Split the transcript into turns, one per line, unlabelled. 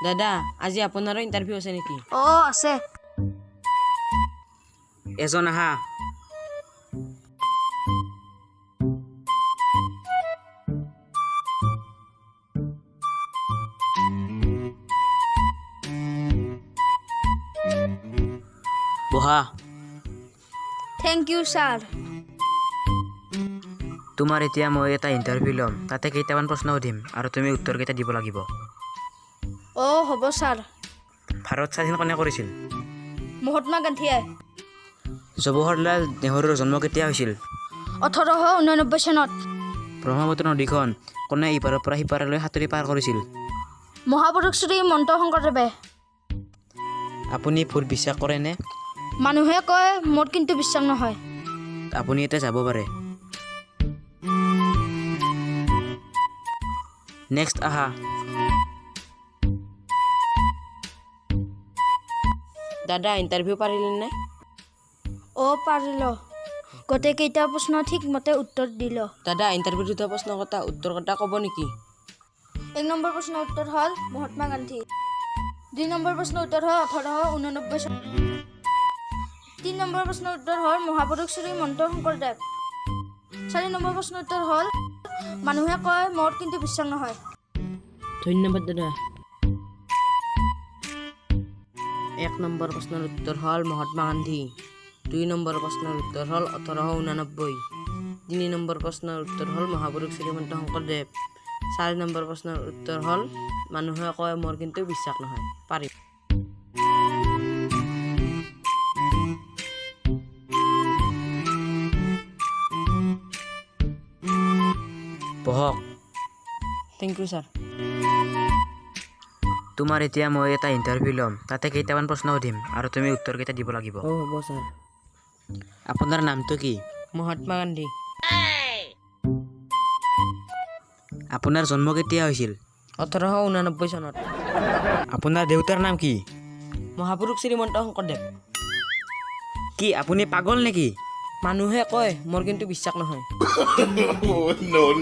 দাদা আজি আপোনাৰো ইণ্টাৰভিউ আছে নেকি?
আছে।
এজন আহা। বহা।
Thank you sir.
তোমাৰ এতিয়া মই এটা ইণ্টাৰভিউ ল'ম, তাতে কেইটামান প্ৰশ্ন সুধিম আৰু তুমি উত্তৰকেইটা দিব লাগিব।
হ'ব ছাৰ।
ভাৰত স্বাধীন কোনে কৰিছিল?
মহাত্মা গান্ধীয়ে।
জৱাহৰলাল নেহৰুৰ জন্ম কেতিয়া হৈছিল?
1889 চনত।
ব্ৰহ্মপুত্ৰ নদীখন কোনে ইপাৰৰ পৰা সিপাৰলৈ সাঁতুৰি পাৰ কৰিছিল?
মহাপুৰুষ শ্ৰী মন্ত শংকৰদেৱে।
আপুনি ভূত বিশ্বাস কৰেনে?
মানুহে কয়, মোৰ কিন্তু বিশ্বাস নহয়।
আপুনি এতিয়া যাব পাৰে। নেক্সট আহা।
দাদা ইণ্টাৰভিউ পাৰিলে নে?
পাৰিলো। গোটেইকেইটা প্ৰশ্ন ঠিকমতে উত্তৰ দিলো।
দাদা ইণ্টাৰভিউ দুটা প্ৰশ্ন কথা উত্তৰ কথা ক'ব নেকি?
1 নম্বৰ প্ৰশ্নৰ উত্তৰ হ'ল মহাত্মা গান্ধী। 2 নম্বৰ প্ৰশ্নৰ উত্তৰ হ'ল 1889 চন। 3 নম্বৰ প্ৰশ্নৰ উত্তৰ হ'ল মহাপুৰুষ শ্ৰী মন্ত শংকৰদেৱ। 4 নম্বৰ প্ৰশ্নৰ উত্তৰ হ'ল মানুহে কয়, মোৰ কিন্তু বিশ্বাস নহয়।
ধন্যবাদ দাদা। 1 নম্বৰ প্ৰশ্নৰ উত্তৰ হ'ল মহাত্মা গান্ধী। 2 নম্বৰ প্ৰশ্নৰ উত্তৰ হ'ল 1889। 3 নম্বৰ প্ৰশ্নৰ উত্তৰ হ'ল মহাপুৰুষ শ্ৰীমন্ত শংকৰদেৱ। 4 নম্বৰ প্ৰশ্নৰ উত্তৰ হ'ল মানুহে কয়, মোৰ কিন্তু বিশ্বাস নহয়। পাৰিম।
বহক।
Thank you sir.
তোমাৰ এতিয়া মই এটা ইণ্টাৰভিউ ল'ম, তাতে কেইটামান প্ৰশ্ন সুধিম আৰু তুমি উত্তৰকেইটা দিব লাগিব।
হ'ব ছাৰ।
আপোনাৰ নামটো কি?
মহাত্মা গান্ধী।
আপোনাৰ জন্ম কেতিয়া হৈছিল?
1889 চনত।
আপোনাৰ দেউতাৰ নাম কি?
মহাপুৰুষ শ্ৰীমন্ত শংকৰদেৱ।
কি আপুনি পাগল নেকি?
মানুহে কয়, মোৰ কিন্তু বিশ্বাস নহয়।
no.